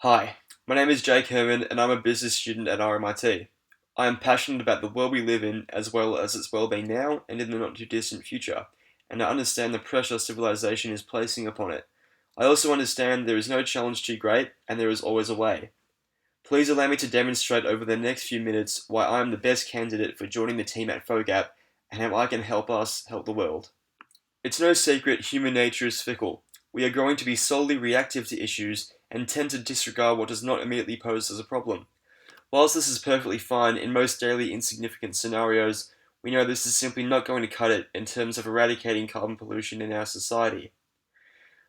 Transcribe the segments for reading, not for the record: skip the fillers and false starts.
Hi, my name is Jake Herman and I'm a business student at RMIT. I am passionate about the world we live in as well as its well-being now and in the not too distant future, and I understand the pressure civilization is placing upon it. I also understand there is no challenge too great and there is always a way. Please allow me to demonstrate over the next few minutes why I am the best candidate for joining the team at Fogap and how I can help us help the world. It's no secret human nature is fickle. We are going to be solely reactive to issues and tend to disregard what does not immediately pose as a problem. Whilst this is perfectly fine in most daily insignificant scenarios, we know this is simply not going to cut it in terms of eradicating carbon pollution in our society.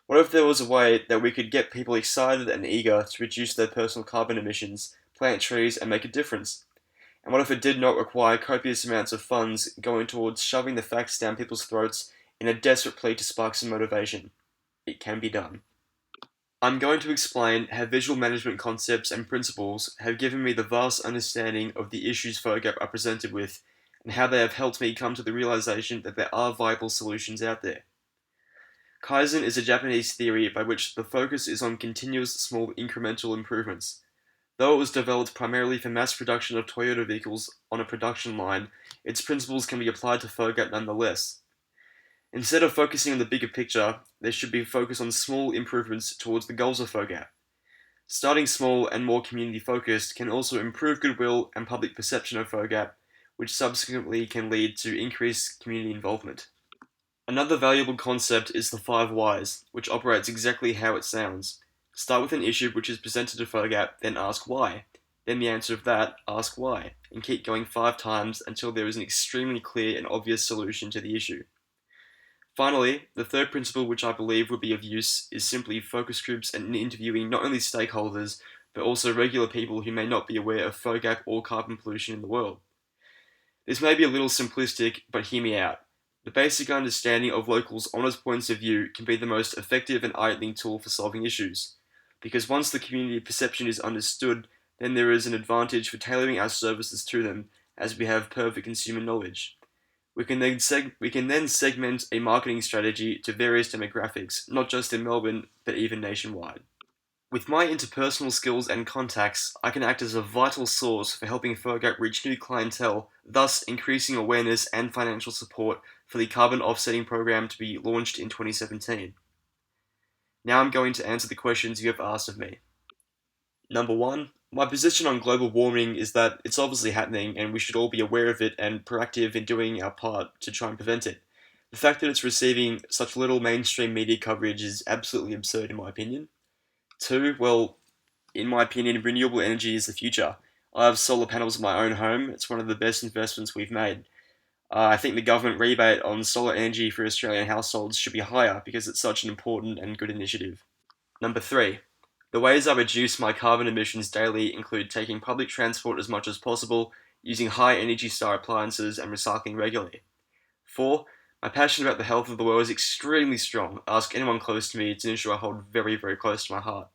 What if there was a way that we could get people excited and eager to reduce their personal carbon emissions, plant trees, and make a difference? And what if it did not require copious amounts of funds going towards shoving the facts down people's throats in a desperate plea to spark some motivation? It can be done. I'm going to explain how visual management concepts and principles have given me the vast understanding of the issues Fogap are presented with, and how they have helped me come to the realization that there are viable solutions out there. Kaizen is a Japanese theory by which the focus is on continuous small incremental improvements. Though it was developed primarily for mass production of Toyota vehicles on a production line, its principles can be applied to Fogap nonetheless. Instead of focusing on the bigger picture, there should be focus on small improvements towards the goals of Fogap. Starting small and more community focused can also improve goodwill and public perception of Fogap, which subsequently can lead to increased community involvement. Another valuable concept is the 5 whys, which operates exactly how it sounds. Start with an issue which is presented to Fogap, then ask why. Then the answer of that, ask why, and keep going 5 times until there is an extremely clear and obvious solution to the issue. Finally, the third principle which I believe would be of use is simply focus groups and interviewing not only stakeholders, but also regular people who may not be aware of Fogap or carbon pollution in the world. This may be a little simplistic, but hear me out. The basic understanding of locals' honest points of view can be the most effective and eye-opening tool for solving issues. Because once the community perception is understood, then there is an advantage for tailoring our services to them, as we have perfect consumer knowledge. We can then segment a marketing strategy to various demographics, not just in Melbourne, but even nationwide. With my interpersonal skills and contacts, I can act as a vital source for helping Fogap reach new clientele, thus increasing awareness and financial support for the carbon offsetting program to be launched in 2017. Now I'm going to answer the questions you have asked of me. Number 1, my position on global warming is that it's obviously happening and we should all be aware of it and proactive in doing our part to try and prevent it. The fact that it's receiving such little mainstream media coverage is absolutely absurd in my opinion. 2, well, in my opinion, renewable energy is the future. I have solar panels in my own home. It's one of the best investments we've made. I think the government rebate on solar energy for Australian households should be higher because it's such an important and good initiative. Number 3. The ways I reduce my carbon emissions daily include taking public transport as much as possible, using high Energy Star appliances, and recycling regularly. 4. My passion about the health of the world is extremely strong. Ask anyone close to me, it's an issue I hold very, very close to my heart.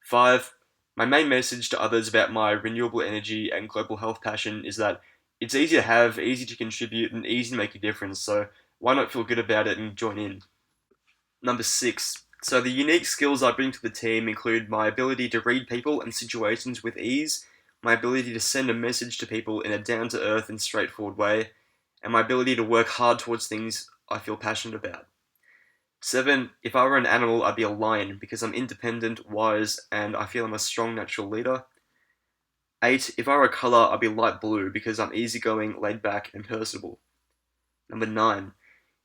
5. My main message to others about my renewable energy and global health passion is that it's easy to have, easy to contribute, and easy to make a difference, so why not feel good about it and join in? Number 6. So the unique skills I bring to the team include my ability to read people and situations with ease, my ability to send a message to people in a down-to-earth and straightforward way, and my ability to work hard towards things I feel passionate about. 7. If I were an animal, I'd be a lion because I'm independent, wise, and I feel I'm a strong natural leader. 8. If I were a colour, I'd be light blue because I'm easygoing, laid back, and personable. Number 9.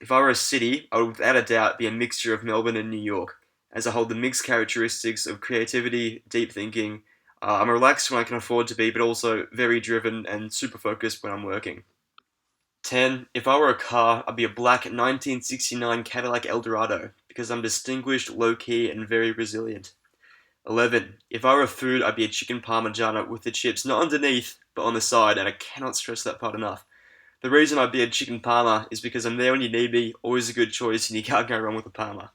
If I were a city, I would without a doubt be a mixture of Melbourne and New York, as I hold the mixed characteristics of creativity, deep thinking. I'm relaxed when I can afford to be, but also very driven and super focused when I'm working. 10. If I were a car, I'd be a black 1969 Cadillac Eldorado, because I'm distinguished, low-key, and very resilient. 11. If I were a food, I'd be a chicken parmigiana with the chips not underneath, but on the side, and I cannot stress that part enough. The reason I'd be a chicken parma is because I'm there when you need me, always a good choice, and you can't go wrong with a parma.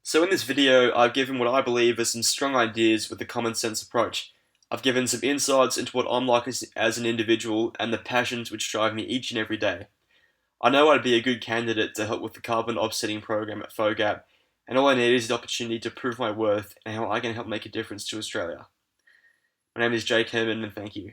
So in this video, I've given what I believe are some strong ideas with a common sense approach. I've given some insights into what I'm like as an individual and the passions which drive me each and every day. I know I'd be a good candidate to help with the carbon offsetting program at Fogap, and all I need is the opportunity to prove my worth and how I can help make a difference to Australia. My name is Jake Herman, and thank you.